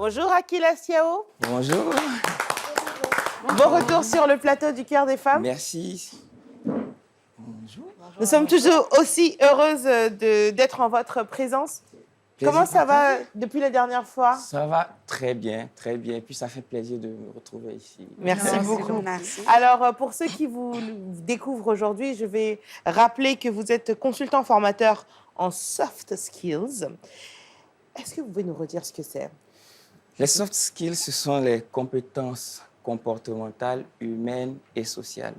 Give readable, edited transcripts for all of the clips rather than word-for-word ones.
Bonjour Akila Siao. Bonjour. Bon retour sur le plateau du Cœur des femmes. Merci. Bonjour. Nous sommes toujours aussi heureuses d'être en votre présence. Plaisir Comment ça va partagé. depuis la dernière fois? Ça va très bien, très bien. Et puis ça fait plaisir de me retrouver ici. Merci beaucoup. Merci. Alors, pour ceux qui vous découvrent aujourd'hui, je vais rappeler que vous êtes consultant formateur en soft skills. Est-ce que vous pouvez nous redire ce que c'est? Les soft skills, ce sont les compétences comportementales, humaines et sociales.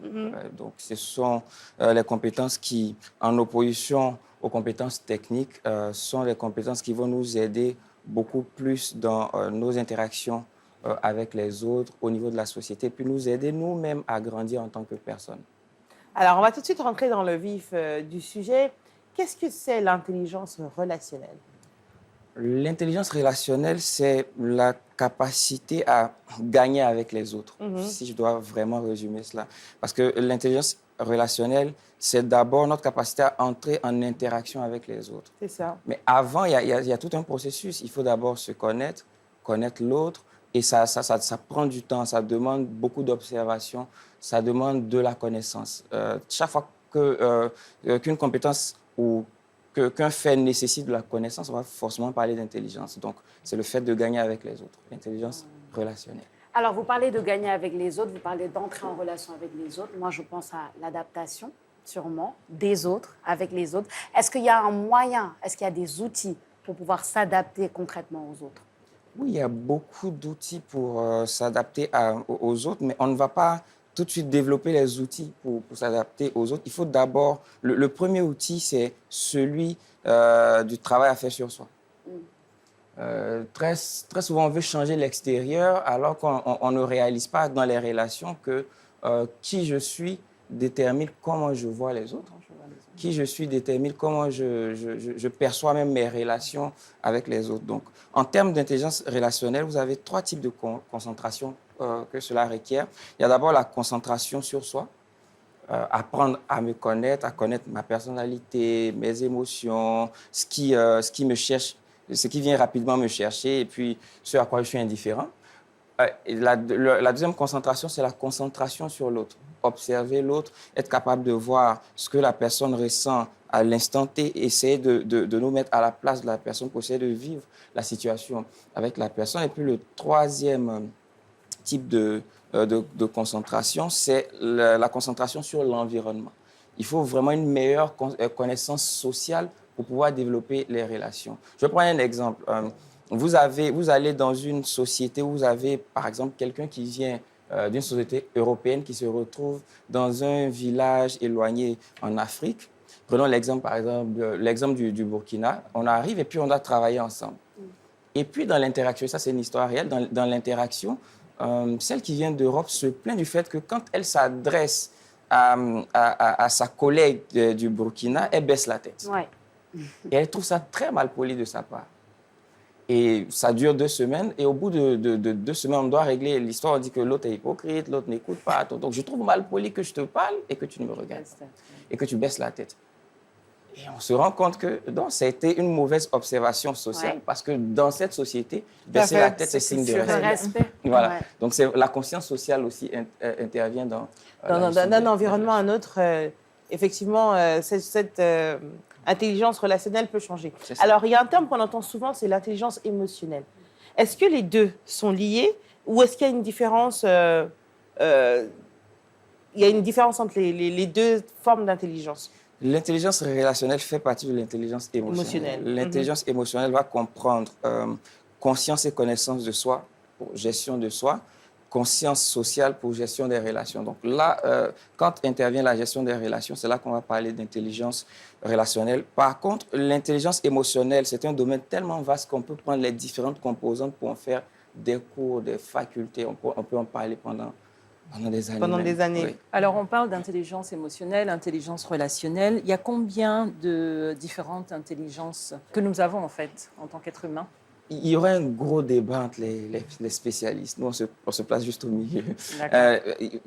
Donc, ce sont les compétences qui, en opposition aux compétences techniques, sont les compétences qui vont nous aider beaucoup plus dans nos interactions avec les autres, au niveau de la société, puis nous aider nous-mêmes à grandir en tant que personne. Alors, on va tout de suite rentrer dans le vif du sujet. Qu'est-ce que c'est l'intelligence relationnelle? L'intelligence relationnelle, c'est la capacité à gagner avec les autres, si je dois vraiment résumer cela. Parce que l'intelligence relationnelle, c'est d'abord notre capacité à entrer en interaction avec les autres. C'est ça. Mais avant, il y a tout un processus. Il faut d'abord se connaître, connaître l'autre, et ça prend du temps, ça demande beaucoup d'observation, ça demande de la connaissance. Chaque fois qu'une compétence ou qu'un fait nécessite de la connaissance, on va forcément parler d'intelligence. Donc, c'est le fait de gagner avec les autres, l'intelligence relationnelle. Alors, vous parlez de gagner avec les autres, vous parlez d'entrer en relation avec les autres. Moi, je pense à l'adaptation, sûrement, des autres, avec les autres. Est-ce qu'il y a un moyen, est-ce qu'il y a des outils pour pouvoir s'adapter concrètement aux autres? Oui, il y a beaucoup d'outils pour s'adapter aux autres, mais on ne va pas tout de suite développer les outils pour s'adapter aux autres. Il faut d'abord... Le premier outil, c'est celui du travail à faire sur soi. Très souvent, on veut changer l'extérieur alors qu'on ne réalise pas dans les relations que qui je suis détermine comment je vois les autres. Qui je suis détermine comment je perçois même mes relations avec les autres. Donc, en termes d'intelligence relationnelle, vous avez 3 types de concentration que cela requiert. Il y a d'abord la concentration sur soi, apprendre à me connaître, à connaître ma personnalité, mes émotions, ce qui me cherche, ce qui vient rapidement me chercher et puis ce à quoi je suis indifférent. Et la deuxième concentration, c'est la concentration sur l'autre. Observer l'autre, être capable de voir ce que la personne ressent à l'instant T, essayer de nous mettre à la place de la personne pour essayer de vivre la situation avec la personne. Et puis le troisième type de concentration, c'est la concentration sur l'environnement. Il faut vraiment une meilleure connaissance sociale pour pouvoir développer les relations. Je vais prendre un exemple. Vous allez dans une société où vous avez, par exemple, quelqu'un qui vient d'une société européenne qui se retrouve dans un village éloigné en Afrique. Prenons l'exemple, par exemple, l'exemple du Burkina. On arrive et puis on doit travailler ensemble. Et puis, dans l'interaction, ça c'est une histoire réelle, dans l'interaction, celle qui vient d'Europe se plaint du fait que quand elle s'adresse à sa collègue du Burkina, elle baisse la tête. Ouais. Et elle trouve ça très mal poli de sa part. Et ça dure 2 semaines. Et au bout de 2 semaines, on doit régler l'histoire. On dit que l'autre est hypocrite, l'autre n'écoute pas. Donc, je trouve mal poli que je te parle et que tu ne me regardes pas. Et que tu baisses la tête. Et on se rend compte que ça a été une mauvaise observation sociale. Ouais. Parce que dans cette société, baisser la tête, c'est signe de Le respect. respect. Voilà. Ouais. Donc, la conscience sociale aussi intervient dans... D'un environnement à un autre, effectivement, cette intelligence relationnelle peut changer. Alors, il y a un terme qu'on entend souvent, c'est l'intelligence émotionnelle. Est-ce que les deux sont liés ou est-ce qu'il y a une différence entre les deux formes d'intelligence? L'intelligence relationnelle fait partie de l'intelligence émotionnelle. L'intelligence émotionnelle va comprendre conscience et connaissance de soi pour gestion de soi, conscience sociale pour gestion des relations. Donc là, quand intervient la gestion des relations, c'est là qu'on va parler d'intelligence relationnelle. Par contre, l'intelligence émotionnelle, c'est un domaine tellement vaste qu'on peut prendre les différentes composantes pour en faire des cours, des facultés. On peut en parler pendant des années. Pendant des années. Oui. Alors, on parle d'intelligence émotionnelle, intelligence relationnelle. Il y a combien de différentes intelligences que nous avons, en fait, en tant qu'être humain? il y aurait un gros débat entre les spécialistes. Nous, on se place juste au milieu.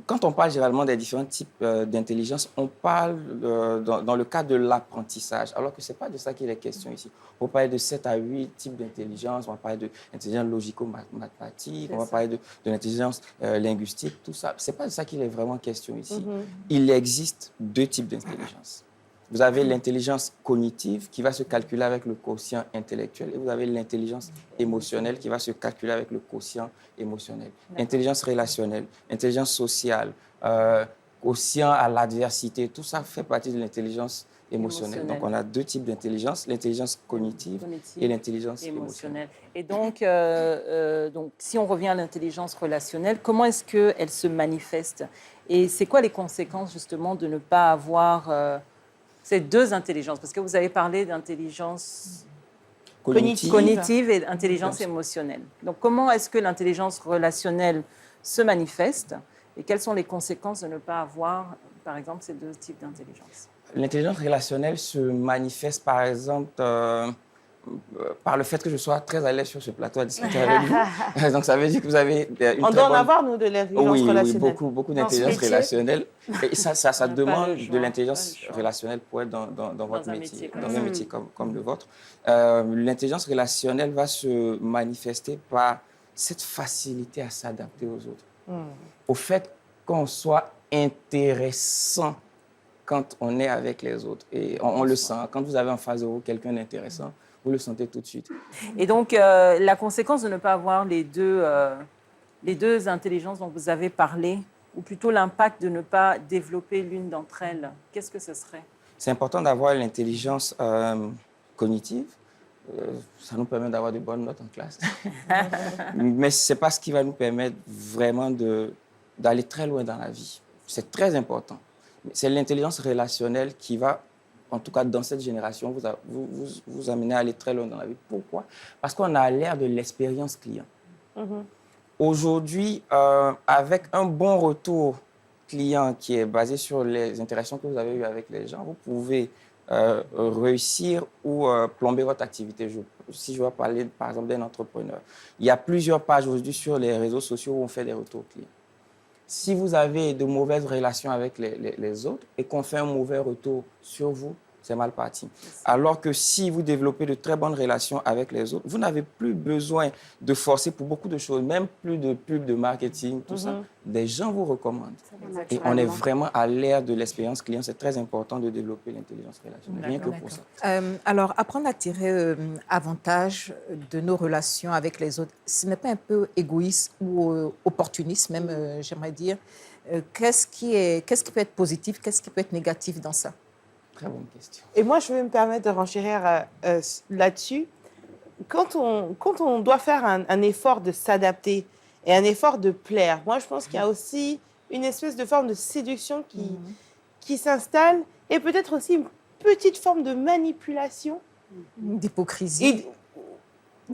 Quand on parle généralement des différents types d'intelligence, on parle dans le cadre de l'apprentissage, alors que ce n'est pas de ça qu'il est question ici. On va parler de 7 à 8 types d'intelligence, on va parler de l'intelligence logico-mathématique, on va parler de l'intelligence linguistique, tout ça. Ce n'est pas de ça qu'il est vraiment question ici. Il existe 2 types d'intelligence. Vous avez l'intelligence cognitive qui va se calculer avec le quotient intellectuel et vous avez l'intelligence émotionnelle qui va se calculer avec le quotient émotionnel. Intelligence relationnelle, intelligence sociale, quotient à l'adversité, tout ça fait partie de l'intelligence émotionnelle. Donc, on a 2 types d'intelligence, l'intelligence cognitive et l'intelligence émotionnelle. Et donc, si on revient à l'intelligence relationnelle, comment est-ce qu'elle se manifeste? Et c'est quoi les conséquences, justement, de ne pas avoir... ces 2 intelligences, parce que vous avez parlé d'intelligence cognitive et d'intelligence émotionnelle. Donc, comment est-ce que l'intelligence relationnelle se manifeste et quelles sont les conséquences de ne pas avoir, par exemple, ces 2 types d'intelligence? L'intelligence relationnelle se manifeste, par exemple, par le fait que je sois très à l'aise sur ce plateau à discuter avec vous. Donc, ça veut dire que vous avez une On doit en avoir, nous, de l'intelligence relationnelle. Oui, beaucoup d'intelligence relationnelle. Et ça demande de l'intelligence relationnelle pour être dans votre métier, dans un métier comme le vôtre. L'intelligence relationnelle va se manifester par cette facilité à s'adapter aux autres. Au fait qu'on soit intéressant quand on est avec les autres. Et on le sent. Quand vous avez en face de vous quelqu'un d'intéressant, vous le sentez tout de suite. Et donc, la conséquence de ne pas avoir les deux intelligences dont vous avez parlé, ou plutôt l'impact de ne pas développer l'une d'entre elles, qu'est-ce que ce serait? C'est important d'avoir l'intelligence cognitive. Ça nous permet d'avoir de bonnes notes en classe. Mais ce n'est pas ce qui va nous permettre vraiment d'aller très loin dans la vie. C'est très important. C'est l'intelligence relationnelle qui va, en tout cas dans cette génération, vous amener à aller très loin dans la vie. Pourquoi? Parce qu'on a l'air de l'expérience client. Aujourd'hui, avec un bon retour client qui est basé sur les interactions que vous avez eues avec les gens, vous pouvez réussir ou plomber votre activité. Si je dois parler, par exemple, d'un entrepreneur, il y a plusieurs pages aujourd'hui sur les réseaux sociaux où on fait des retours clients. Si vous avez de mauvaises relations avec les autres et qu'on fait un mauvais retour sur vous, c'est mal parti. Alors que si vous développez de très bonnes relations avec les autres, vous n'avez plus besoin de forcer pour beaucoup de choses, même plus de pub, de marketing, tout ça. Des gens vous recommandent. Et on est vraiment à l'ère de l'expérience client. C'est très important de développer l'intelligence relationnelle, rien que pour ça. Alors, apprendre à tirer avantage de nos relations avec les autres, ce n'est pas un peu égoïste ou opportuniste, même, j'aimerais dire. Qu'est-ce qui peut être positif, qu'est-ce qui peut être négatif dans ça? Très bonne question. Et moi, je vais me permettre de renchérir là-dessus. Quand on doit faire un effort de s'adapter et un effort de plaire, moi, je pense qu'il y a aussi une espèce de forme de séduction qui s'installe et peut-être aussi une petite forme de manipulation. D'hypocrisie.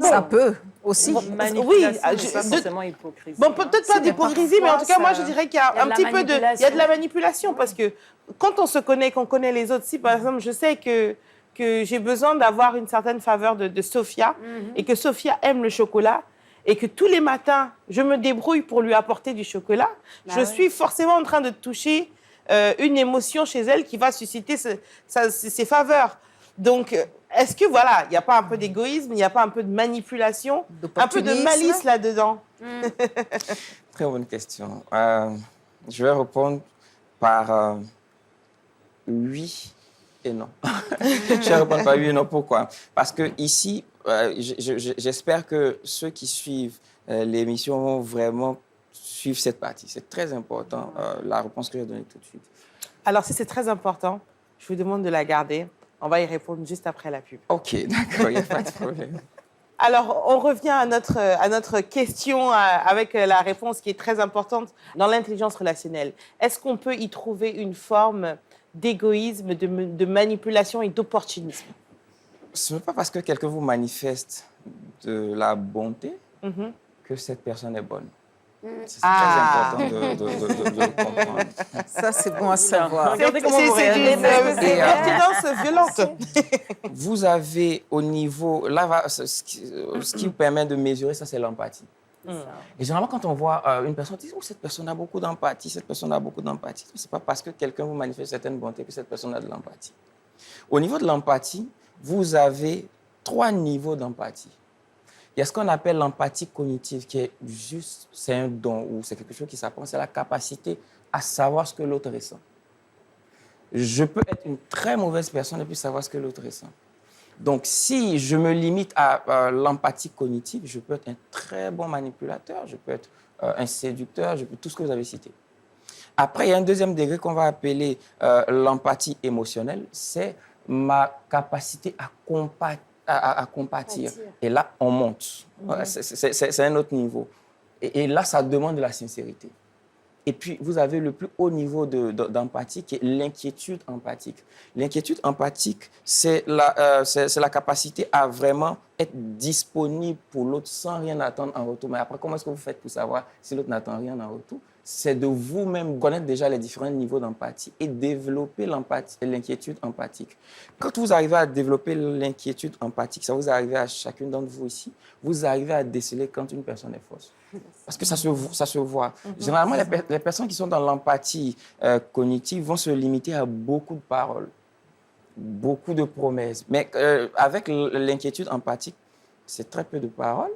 Ça peut aussi. Oui, pas forcément hypocrisie. Bon, peut-être pas d'hypocrisie, mais en tout cas, moi, je dirais qu'il y a un petit peu de... Il y a de la manipulation parce que quand on se connaît, qu'on connaît les autres, si par exemple, je sais que j'ai besoin d'avoir une certaine faveur de Sophia et que Sophia aime le chocolat et que tous les matins, je me débrouille pour lui apporter du chocolat, je suis forcément en train de toucher une émotion chez elle qui va susciter ses faveurs. Donc, est-ce que, voilà, il n'y a pas un peu d'égoïsme, il n'y a pas un peu de manipulation, un peu de malice là-dedans? Très bonne question. Je vais répondre par oui et non. Je vais répondre par oui et non. Pourquoi? Parce que ici, j'espère que ceux qui suivent l'émission vont vraiment suivre cette partie. C'est très important, la réponse que je vais donner tout de suite. Alors, si c'est très important, je vous demande de la garder. On va y répondre juste après la pub. OK, d'accord, il n'y a pas de problème. Alors, on revient à notre question avec la réponse qui est très importante dans l'intelligence relationnelle. Est-ce qu'on peut y trouver une forme d'égoïsme, de manipulation et d'opportunisme? Ce n'est pas parce que quelqu'un vous manifeste de la bonté que cette personne est bonne. C'est Ah. très important de le comprendre. Ça, c'est bon à savoir. Regardez comment vous C'est réagissez. une pertinence violente. Vous avez au niveau... Là, ce qui vous permet de mesurer ça, c'est l'empathie. Et généralement, quand on voit une personne, on dit, oh, cette personne a beaucoup d'empathie, cette personne a beaucoup d'empathie. Ce n'est pas parce que quelqu'un vous manifeste certaines bontés que cette personne a de l'empathie. Au niveau de l'empathie, vous avez 3 niveaux d'empathie. Il y a ce qu'on appelle l'empathie cognitive, qui est juste, c'est un don ou c'est quelque chose qui s'apprend, c'est la capacité à savoir ce que l'autre ressent. Je peux être une très mauvaise personne et puis savoir ce que l'autre ressent. Donc, si je me limite à l'empathie cognitive, je peux être un très bon manipulateur, je peux être un séducteur, je peux tout ce que vous avez cité. Après, il y a un deuxième degré qu'on va appeler l'empathie émotionnelle, c'est ma capacité à compatir. Et là, on monte. C'est un autre niveau. Et là, ça demande de la sincérité. Et puis, vous avez le plus haut niveau d'empathie qui est l'inquiétude empathique. L'inquiétude empathique, c'est la capacité à vraiment être disponible pour l'autre sans rien attendre en retour. Mais après, comment est-ce que vous faites pour savoir si l'autre n'attend rien en retour? C'est de vous-même connaître déjà les différents niveaux d'empathie et développer l'inquiétude empathique. Quand vous arrivez à développer l'inquiétude empathique, ça vous arrive à chacune d'entre vous ici, vous arrivez à déceler quand une personne est fausse. Parce que ça se voit. Généralement, les personnes qui sont dans l'empathie cognitive vont se limiter à beaucoup de paroles, beaucoup de promesses. Mais avec l'inquiétude empathique, c'est très peu de paroles,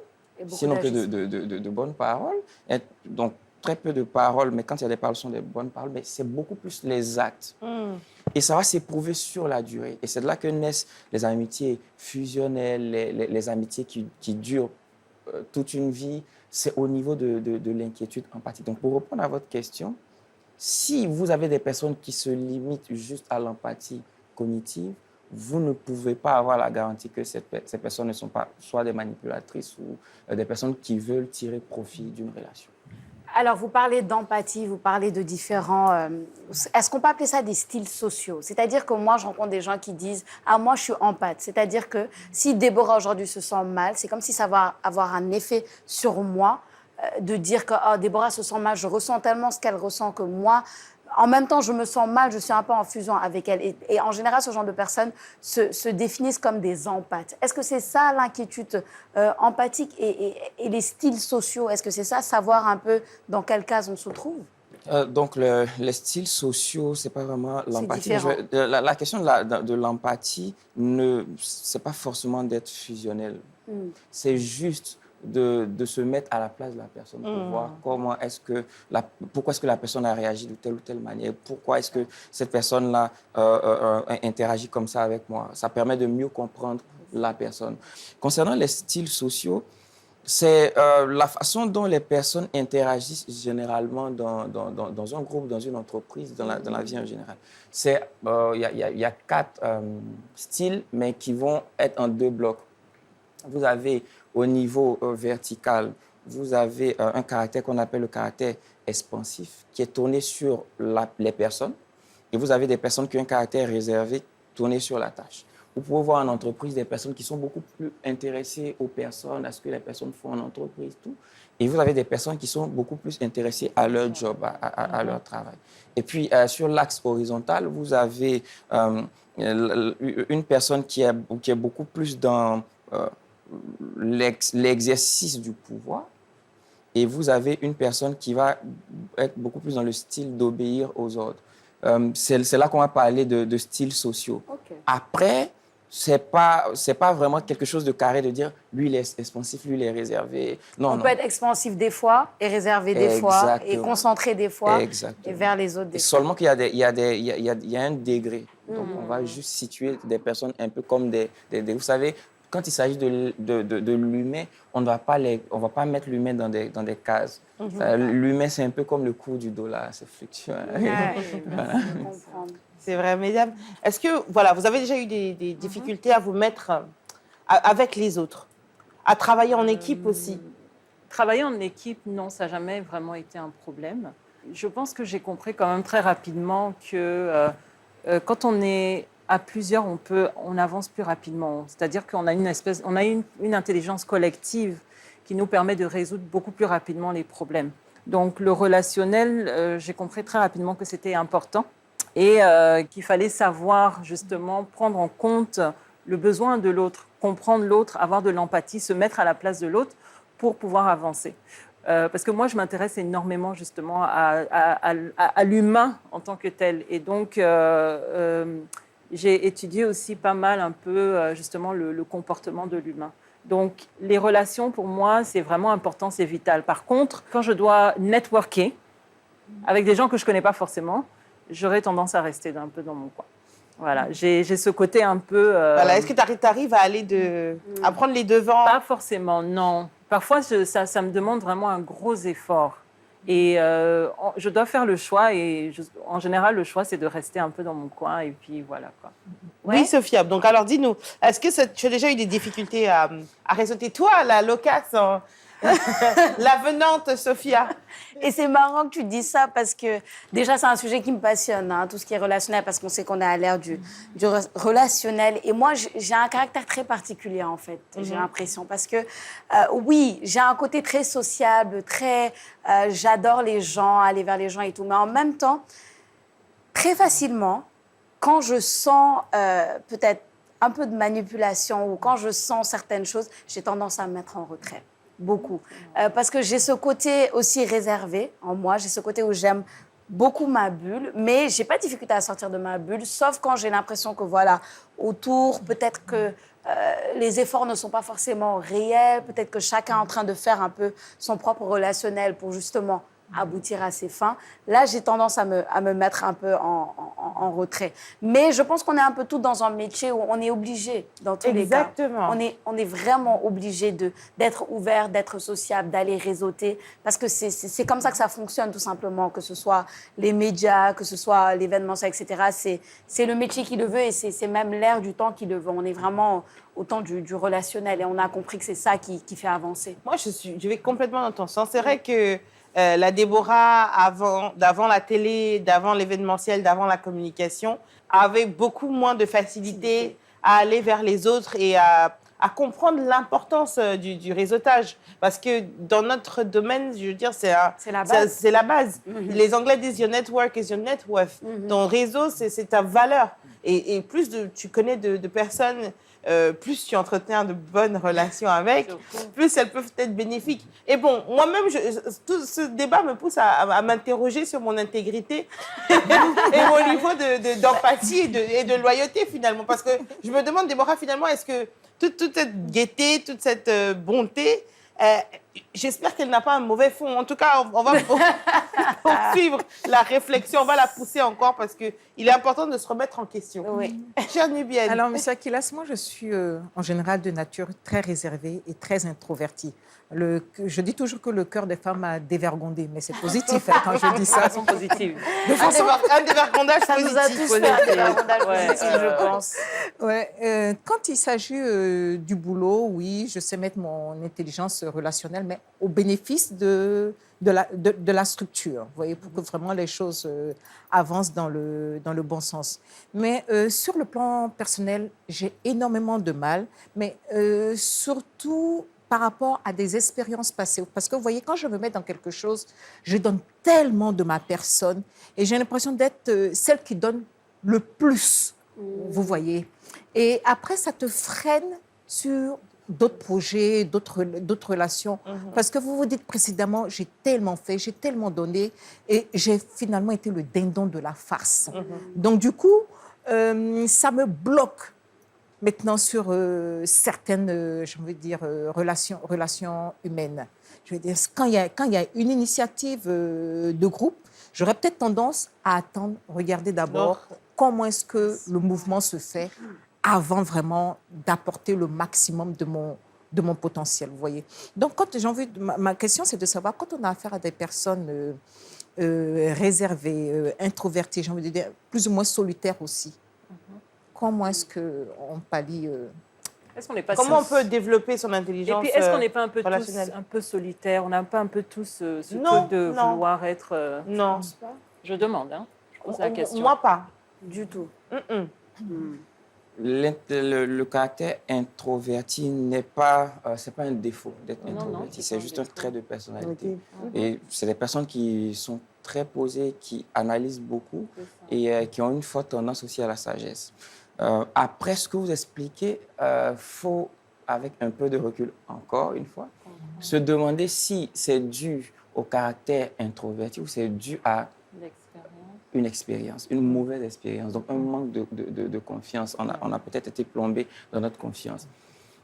sinon que de bonnes paroles. Et donc, très peu de paroles, mais quand il y a des paroles, ce sont des bonnes paroles, mais c'est beaucoup plus les actes. Et ça va s'éprouver sur la durée. Et c'est de là que naissent les amitiés fusionnelles, les amitiés qui durent toute une vie. C'est au niveau de l'inquiétude empathique. Donc, pour répondre à votre question, si vous avez des personnes qui se limitent juste à l'empathie cognitive, vous ne pouvez pas avoir la garantie que ces personnes ne sont pas soit des manipulatrices ou des personnes qui veulent tirer profit d'une relation. Alors, vous parlez d'empathie, vous parlez de différents... Est-ce qu'on peut appeler ça des styles sociaux? C'est-à-dire que moi, je rencontre des gens qui disent « Ah, moi, je suis empathe ». C'est-à-dire que si Déborah, aujourd'hui, se sent mal, c'est comme si ça va avoir un effet sur moi de dire que oh, Déborah se sent mal, je ressens tellement ce qu'elle ressent que moi... En même temps, je me sens mal, je suis un peu en fusion avec elle. Et en général, ce genre de personnes se définissent comme des empathes. Est-ce que c'est ça l'inquiétude empathique et les styles sociaux? Est-ce que c'est ça, savoir un peu dans quelle case on se trouve? Donc, les styles sociaux, ce n'est pas vraiment l'empathie. La question de l'empathie, ce n'est pas forcément d'être fusionnel. C'est juste de se mettre à la place de la personne pour voir pourquoi est-ce que la personne a réagi de telle ou telle manière, pourquoi est-ce que cette personne-là interagit comme ça avec moi. Ça permet de mieux comprendre la personne. Concernant les styles sociaux, c'est la façon dont les personnes interagissent généralement dans un groupe, dans une entreprise, dans la vie en général. Il y a 4 styles, mais qui vont être en 2 blocs. Vous avez au niveau vertical, vous avez un caractère qu'on appelle le caractère expansif, qui est tourné sur les personnes. Et vous avez des personnes qui ont un caractère réservé, tourné sur la tâche. Vous pouvez voir en entreprise des personnes qui sont beaucoup plus intéressées aux personnes, à ce que les personnes font en entreprise, tout. Et vous avez des personnes qui sont beaucoup plus intéressées à leur job, à leur travail. Et puis, sur l'axe horizontal, vous avez une personne qui est beaucoup plus dans l'exercice du pouvoir. Et vous avez une personne qui va être beaucoup plus dans le style d'obéir aux ordres. C'est là qu'on va parler de styles sociaux. Okay. Après, c'est pas vraiment quelque chose de carré de dire lui il est expansif, lui il est réservé. Non, on peut être expansif des fois et réservé des fois et concentré des fois et vers les autres des fois. Seulement qu'il y a un degré. Donc on va juste situer des personnes un peu comme des vous savez, quand il s'agit de l'humain, on ne va pas mettre l'humain dans des cases. L'humain, c'est un peu comme le cours du dollar, c'est fluctuant. Voilà. C'est vrai, mesdames. Est-ce que, voilà, vous avez déjà eu des difficultés à vous mettre avec les autres, à travailler en équipe aussi? Travailler en équipe, non, ça n'a jamais vraiment été un problème. Je pense que j'ai compris quand même très rapidement que quand on est à plusieurs, on avance plus rapidement. C'est-à-dire qu'on a une intelligence collective qui nous permet de résoudre beaucoup plus rapidement les problèmes. Donc le relationnel, j'ai compris très rapidement que c'était important et qu'il fallait savoir justement prendre en compte le besoin de l'autre, comprendre l'autre, avoir de l'empathie, se mettre à la place de l'autre pour pouvoir avancer. Parce que moi, je m'intéresse énormément justement à l'humain en tant que tel. Et donc, j'ai étudié aussi pas mal un peu justement le comportement de l'humain. Donc, les relations, pour moi, c'est vraiment important, c'est vital. Par contre, quand je dois networker avec des gens que je ne connais pas forcément, j'aurais tendance à rester un peu dans mon coin. Voilà, j'ai ce côté un peu... Voilà. Est-ce que tu arrives à aller à prendre les devants? Pas forcément, non. Parfois, ça me demande vraiment un gros effort. Et je dois faire le choix. Et en général, le choix, c'est de rester un peu dans mon coin. Et puis, voilà, quoi. Oui, Sophia. Donc, alors, dis-nous, est-ce que tu as déjà eu des difficultés à réseauter? Toi, la loquace, la venante, Sophia. Et c'est marrant que tu dises ça parce que déjà, c'est un sujet qui me passionne, hein, tout ce qui est relationnel, parce qu'on sait qu'on est à l'ère du relationnel. Et moi, j'ai un caractère très particulier, en fait, j'ai l'impression. Parce que, oui, j'ai un côté très sociable, j'adore les gens, aller vers les gens et tout. Mais en même temps, très facilement, quand je sens peut-être un peu de manipulation ou quand je sens certaines choses, j'ai tendance à me mettre en retrait. Beaucoup. Parce que j'ai ce côté aussi réservé en moi. J'ai ce côté où j'aime beaucoup ma bulle, mais je n'ai pas de difficulté à sortir de ma bulle, sauf quand j'ai l'impression que, voilà, autour, peut-être que les efforts ne sont pas forcément réels, peut-être que chacun est en train de faire un peu son propre relationnel pour justement aboutir à ses fins. Là, j'ai tendance à me mettre un peu en retrait. Mais je pense qu'on est un peu tous dans un métier où on est obligé, dans tous les cas. Exactement. On est vraiment obligé d'être ouvert, d'être sociable, d'aller réseauter, parce que c'est comme ça que ça fonctionne, tout simplement, que ce soit les médias, que ce soit l'événementiel, etc. C'est le métier qui le veut et c'est même l'ère du temps qui le veut. On est vraiment au temps du relationnel et on a compris que c'est ça qui fait avancer. Moi, je vais complètement dans ton sens. C'est vrai que la Déborah, d'avant la télé, d'avant l'événementiel, d'avant la communication, avait beaucoup moins de facilité à aller vers les autres et à comprendre l'importance du réseautage. Parce que dans notre domaine, je veux dire, c'est la base. C'est la base. Les Anglais disent « your network is your net worth ». Ton réseau, c'est ta valeur. Et plus tu connais de personnes, plus tu entretiens de bonnes relations avec, plus elles peuvent être bénéfiques. Et bon, moi-même, tout ce débat me pousse à m'interroger sur mon intégrité et mon niveau d'empathie et de loyauté, finalement. Parce que je me demande, Déborah, finalement, est-ce que toute cette gaieté, toute cette bonté, j'espère qu'elle n'a pas un mauvais fond. En tout cas, on va poursuivre la réflexion, on va la pousser encore parce qu'il est important de se remettre en question. Oui. Chère Nubienne. Alors, M. Akilas, moi, je suis en général de nature très réservée et très introvertie. Je dis toujours que le cœur des femmes a dévergondé, mais c'est positif hein, quand je dis ça. De façon positive. Un dévergondage Ça nous a positif. tous fait un dévergondage positif, je pense. Ouais, quand il s'agit du boulot, oui, je sais mettre mon intelligence relationnelle, mais au bénéfice de la structure, vous voyez, pour que vraiment les choses avancent dans le bon sens. Mais sur le plan personnel, j'ai énormément de mal, mais surtout par rapport à des expériences passées. Parce que vous voyez, quand je me mets dans quelque chose, je donne tellement de ma personne et j'ai l'impression d'être celle qui donne le plus, vous voyez. Et après, ça te freine sur d'autres projets, d'autres relations. Parce que vous vous dites précédemment, j'ai tellement fait, j'ai tellement donné et j'ai finalement été le dindon de la farce. Donc du coup, ça me bloque maintenant sur certaines, je veux dire, relations humaines. Je veux dire, quand il y a une initiative de groupe, j'aurais peut-être tendance à attendre, regarder d'abord comment est-ce que le mouvement se fait avant vraiment d'apporter le maximum de mon potentiel, vous voyez. Donc, ma question, c'est de savoir, quand on a affaire à des personnes réservées, introverties, j'ai envie de dire, plus ou moins solitaires aussi, comment est-ce qu'on pallie Comment on peut développer son intelligence Et puis, est-ce qu'on n'est pas un peu relationnelle? tous un peu solitaires? On n'a pas un peu tous ce Non, truc de non. vouloir être... Non. Je demande, hein. Je pose la question. Moi, pas. Du tout. le caractère introverti n'est pas, c'est pas un défaut d'être Non, non, introverti, c'est c'est pas un juste un défaut. trait de personnalité. Ok. Et c'est des personnes qui sont très posées, qui analysent beaucoup et qui ont une forte tendance aussi à la sagesse. Après ce que vous expliquez, faut, avec un peu de recul, encore une fois, se demander si c'est dû au caractère introverti ou c'est dû à une expérience, une mauvaise expérience, donc un manque de confiance. On a peut-être été plombé dans notre confiance.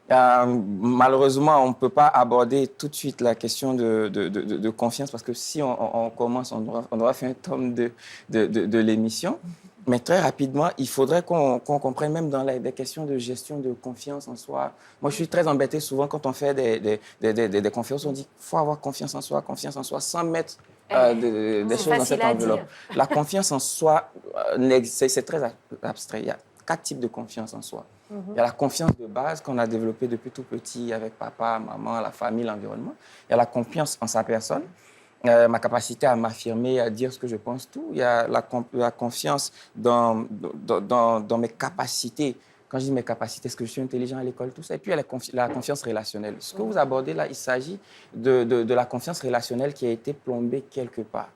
Malheureusement, on ne peut pas aborder tout de suite la question de confiance parce que si on commence, on doit faire un tome de l'émission. Mais très rapidement, il faudrait qu'on comprenne même dans des questions de gestion de confiance en soi. Moi, je suis très embêté souvent quand on fait des conférences, on dit qu'il faut avoir confiance en soi, sans mettre des c'est choses dans facile cette à enveloppe. dire. La confiance en soi, c'est très abstrait. Il y a 4 types de confiance en soi. Il y a la confiance de base qu'on a développée depuis tout petit avec papa, maman, la famille, l'environnement. Il y a la confiance en sa personne, ma capacité à m'affirmer, à dire ce que je pense tout. Il y a la confiance dans mes capacités. Quand je dis mes capacités, est-ce que je suis intelligent à l'école, tout ça. Et puis, il y a la confiance relationnelle. Ce que vous abordez là, il s'agit de la confiance relationnelle qui a été plombée quelque part.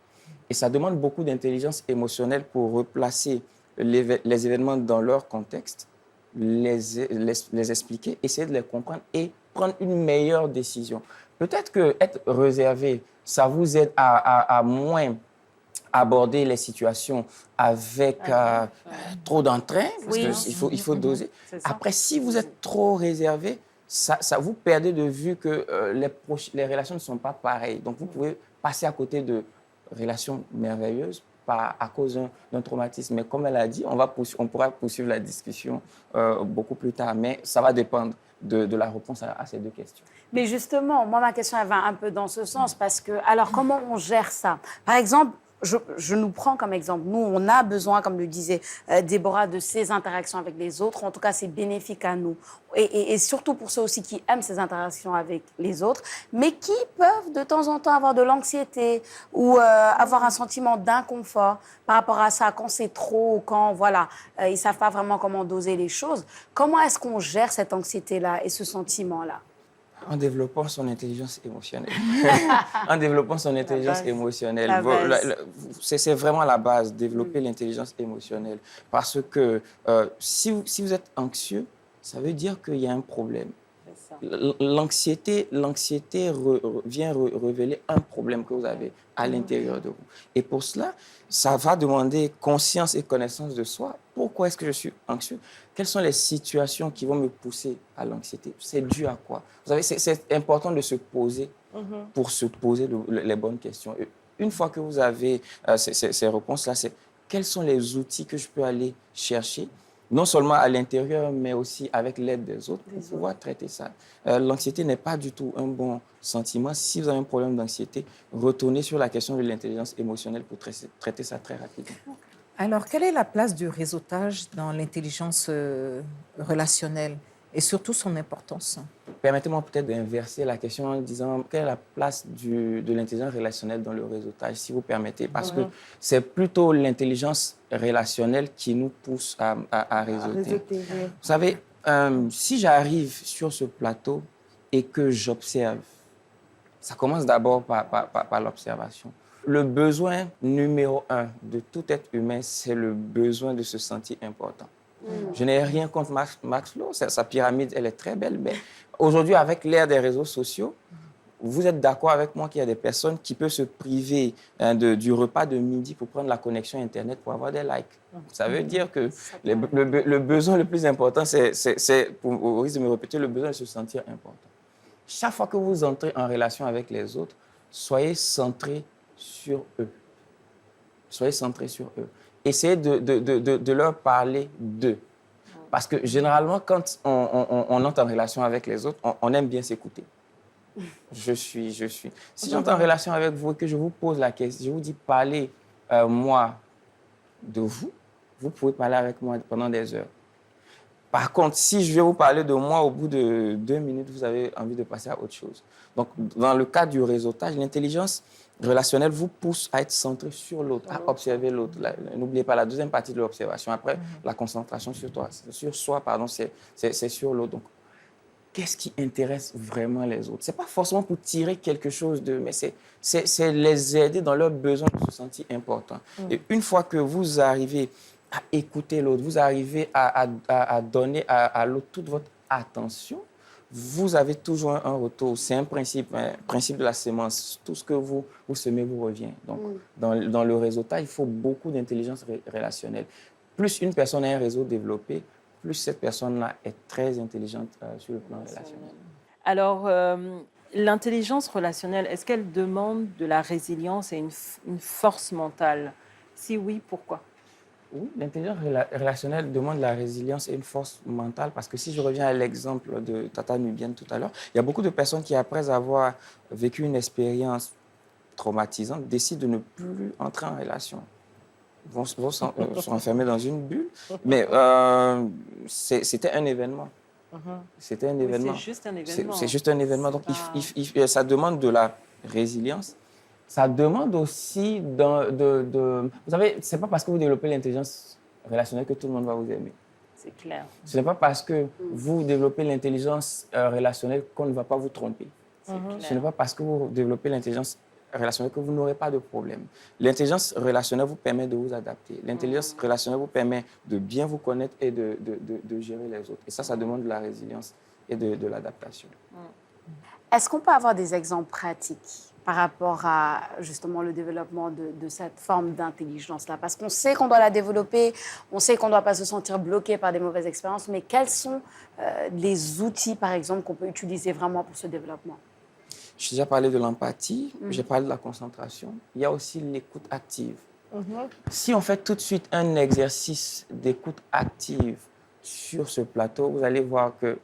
Et ça demande beaucoup d'intelligence émotionnelle pour replacer les événements dans leur contexte, les expliquer, essayer de les comprendre et prendre une meilleure décision. Peut-être qu'être réservé, ça vous aide à moins aborder les situations avec trop d'entrain, parce Oui. qu'il faut doser. C'est ça. Après, si vous êtes trop réservé, ça vous perdez de vue que les relations ne sont pas pareilles. Donc, vous pouvez passer à côté de relations merveilleuses à cause d'un traumatisme. Mais comme elle a dit, on pourra poursuivre la discussion beaucoup plus tard, mais ça va dépendre de la réponse à ces 2 questions. Mais justement, moi, ma question, elle va un peu dans ce sens parce que, alors, comment on gère ça? Par exemple, je nous prends comme exemple. Nous, on a besoin, comme le disait Déborah, de ces interactions avec les autres. En tout cas, c'est bénéfique à nous. Et surtout pour ceux aussi qui aiment ces interactions avec les autres, mais qui peuvent de temps en temps avoir de l'anxiété ou avoir un sentiment d'inconfort par rapport à ça, quand c'est trop, quand, voilà, ils ne savent pas vraiment comment doser les choses. Comment est-ce qu'on gère cette anxiété-là et ce sentiment-là? En développant son intelligence émotionnelle. En développant son intelligence émotionnelle. La base. C'est vraiment la base, développer l'intelligence émotionnelle. Parce que si vous êtes anxieux, ça veut dire qu'il y a un problème. L'anxiété vient révéler un problème que vous avez à l'intérieur de vous. Et pour cela, ça va demander conscience et connaissance de soi. Pourquoi est-ce que je suis anxieux? Quelles sont les situations qui vont me pousser à l'anxiété? C'est dû à quoi? Vous savez, c'est important de se poser pour se poser les bonnes questions. Et une fois que vous avez ces réponses-là, c'est quels sont les outils que je peux aller chercher non seulement à l'intérieur, mais aussi avec l'aide des autres pour pouvoir traiter ça. L'anxiété n'est pas du tout un bon sentiment. Si vous avez un problème d'anxiété, retournez sur la question de l'intelligence émotionnelle pour traiter ça très rapidement. Alors, quelle est la place du réseautage dans l'intelligence relationnelle et surtout son importance? Permettez-moi peut-être d'inverser la question en disant quelle est la place de l'intelligence relationnelle dans le réseautage, si vous permettez, parce que c'est plutôt l'intelligence relationnelle qui nous pousse à réseauter. Vous savez, si j'arrive sur ce plateau et que j'observe, ça commence d'abord par l'observation. Le besoin numéro 1 de tout être humain, c'est le besoin de se sentir important. Je n'ai rien contre Maslow, sa pyramide, elle est très belle, mais aujourd'hui, avec l'ère des réseaux sociaux, vous êtes d'accord avec moi qu'il y a des personnes qui peuvent se priver du repas de midi pour prendre la connexion Internet pour avoir des likes. Ça veut dire que le besoin le plus important, c'est, au risque de me répéter, le besoin de se sentir important. Chaque fois que vous entrez en relation avec les autres, soyez centré sur eux. Soyez centré sur eux. Essayez de leur parler d'eux. Parce que généralement, quand on entre en relation avec les autres, on aime bien s'écouter. Je suis. Si j'entre en relation avec vous et que je vous pose la question, je vous dis parlez, moi, de vous, vous pouvez parler avec moi pendant des heures. Par contre, si je vais vous parler de moi, au bout de 2 minutes, vous avez envie de passer à autre chose. Donc, dans le cas du réseautage, l'intelligence relationnelle vous pousse à être centré sur l'autre, à observer l'autre. N'oubliez pas la deuxième partie de l'observation. Après, la concentration sur soi, c'est sur l'autre. Donc, qu'est-ce qui intéresse vraiment les autres? Ce n'est pas forcément pour tirer quelque chose d'eux, mais c'est les aider dans leur besoin de se sentir important. Et une fois que vous arrivez à écouter l'autre, vous arrivez à donner à l'autre toute votre attention, vous avez toujours un retour. C'est un principe de la sémence. Tout ce que vous semez vous revient. Donc, dans le réseautage, il faut beaucoup d'intelligence relationnelle. Plus une personne a un réseau développé, plus cette personne-là est très intelligente sur le plan relationnel. Alors, l'intelligence relationnelle, est-ce qu'elle demande de la résilience et une force mentale? Si oui, pourquoi? Oui, l'intelligence relationnelle demande la résilience et une force mentale parce que si je reviens à l'exemple de Tata Nubienne tout à l'heure, il y a beaucoup de personnes qui, après avoir vécu une expérience traumatisante, décident de ne plus entrer en relation. Vont sont enfermés dans une bulle, mais c'était un événement. C'était un événement. C'est juste un événement. C'est juste un événement. Donc, ça demande de la résilience. Ça demande aussi vous savez, ce n'est pas parce que vous développez l'intelligence relationnelle que tout le monde va vous aimer. C'est clair. Ce n'est pas parce que vous développez l'intelligence relationnelle qu'on ne va pas vous tromper. Ce n'est pas parce que vous développez l'intelligence relationnelle que vous n'aurez pas de problème. L'intelligence relationnelle vous permet de vous adapter. L'intelligence relationnelle vous permet de bien vous connaître et de gérer les autres. Et ça demande de la résilience et de l'adaptation. Est-ce qu'on peut avoir des exemples pratiques par rapport à justement le développement de cette forme d'intelligence-là? Parce qu'on sait qu'on doit la développer, on sait qu'on ne doit pas se sentir bloqué par des mauvaises expériences, mais quels sont les outils, par exemple, qu'on peut utiliser vraiment pour ce développement? J'ai déjà parlé de l'empathie, j'ai parlé de la concentration. Il y a aussi l'écoute active. Si on fait tout de suite un exercice d'écoute active sur ce plateau, vous allez voir que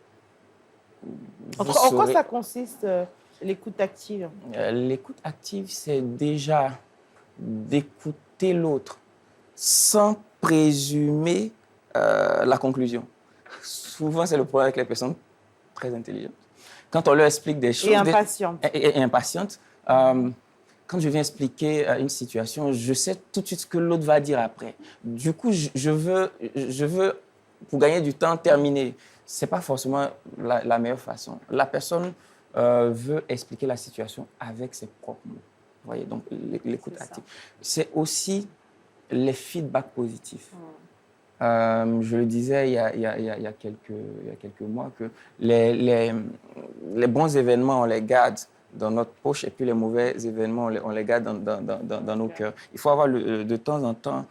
En quoi ça consiste, l'écoute active? L'écoute active, c'est déjà d'écouter l'autre sans présumer la conclusion. Souvent, c'est le problème avec les personnes très intelligentes. Quand on leur explique des choses... Et impatientes. Quand je viens expliquer une situation, je sais tout de suite ce que l'autre va dire après. Du coup, je veux, pour gagner du temps, terminer. Ce n'est pas forcément la meilleure façon. La personne veut expliquer la situation avec ses propres mots. Vous voyez, donc l'écoute active. C'est aussi les feedbacks positifs. Je le disais il y a quelques mois que les bons événements, on les garde dans notre poche et puis les mauvais événements, on les garde dans nos cœurs. Il faut avoir de temps en temps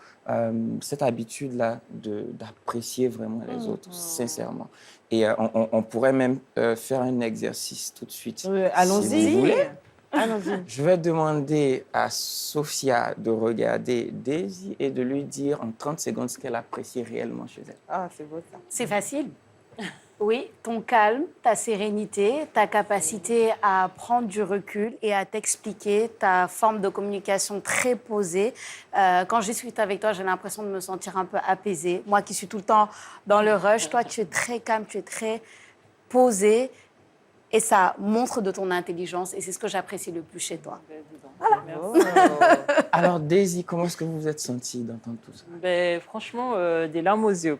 cette habitude-là d'apprécier vraiment les autres, sincèrement. Et on pourrait même faire un exercice tout de suite. Allons-y. Si vous voulez. Allons-y. Je vais demander à Sophia de regarder Daisy et de lui dire en 30 secondes ce qu'elle apprécie réellement chez elle. Ah, c'est beau ça. C'est facile. Oui, ton calme, ta sérénité, ta capacité à prendre du recul et à t'expliquer, ta forme de communication très posée. Quand je discute avec toi, j'ai l'impression de me sentir un peu apaisée. Moi qui suis tout le temps dans le rush, toi tu es très calme, tu es très posée. Et ça montre de ton intelligence et c'est ce que j'apprécie le plus chez toi. Alors Daisy, comment est-ce que vous vous êtes sentie d'entendre tout ça? Franchement, des larmes aux yeux.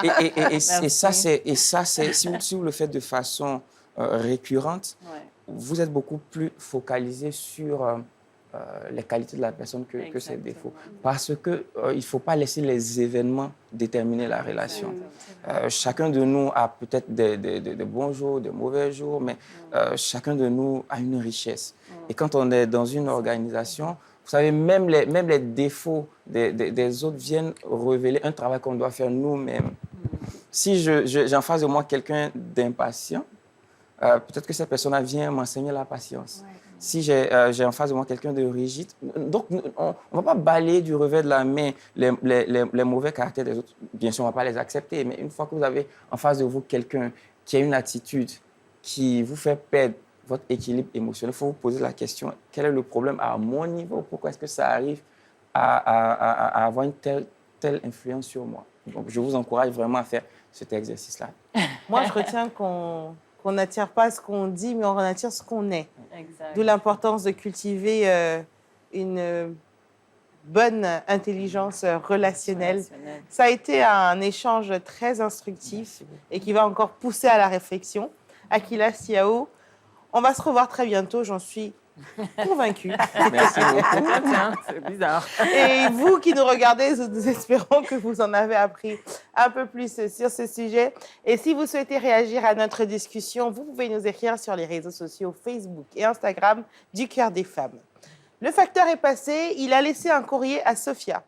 Ouais. Et ça, c'est si vous le faites de façon récurrente, vous êtes beaucoup plus focalisé sur les qualités de la personne que ses défauts. Parce qu'il ne faut pas laisser les événements déterminer la relation. Chacun de nous a peut-être des bons jours, des mauvais jours, mais chacun de nous a une richesse. Et quand on est dans une organisation, vous savez, même les défauts des autres viennent révéler un travail qu'on doit faire nous-mêmes. Si j'ai en face de moi quelqu'un d'impatient, peut-être que cette personne vient m'enseigner la patience. Si j'ai en face de moi quelqu'un de rigide, donc on ne va pas balayer du revers de la main les mauvais caractères des autres. Bien sûr, on ne va pas les accepter, mais une fois que vous avez en face de vous quelqu'un qui a une attitude qui vous fait perdre votre équilibre émotionnel, il faut vous poser la question, quel est le problème à mon niveau? Pourquoi est-ce que ça arrive à avoir une telle telle influence sur moi. Donc, je vous encourage vraiment à faire cet exercice-là. Moi, je retiens qu'on n'attire pas ce qu'on dit, mais on attire ce qu'on est. Exact. D'où l'importance de cultiver une bonne intelligence relationnelle. Ça a été un échange très instructif et qui va encore pousser à la réflexion. Akila Siao, on va se revoir très bientôt, j'en suis convaincue. Merci beaucoup. Tiens, c'est bizarre. Et vous qui nous regardez, nous espérons que vous en avez appris un peu plus sur ce sujet. Et si vous souhaitez réagir à notre discussion, vous pouvez nous écrire sur les réseaux sociaux Facebook et Instagram du Cœur des Femmes. Le facteur est passé, il a laissé un courrier à Sophia.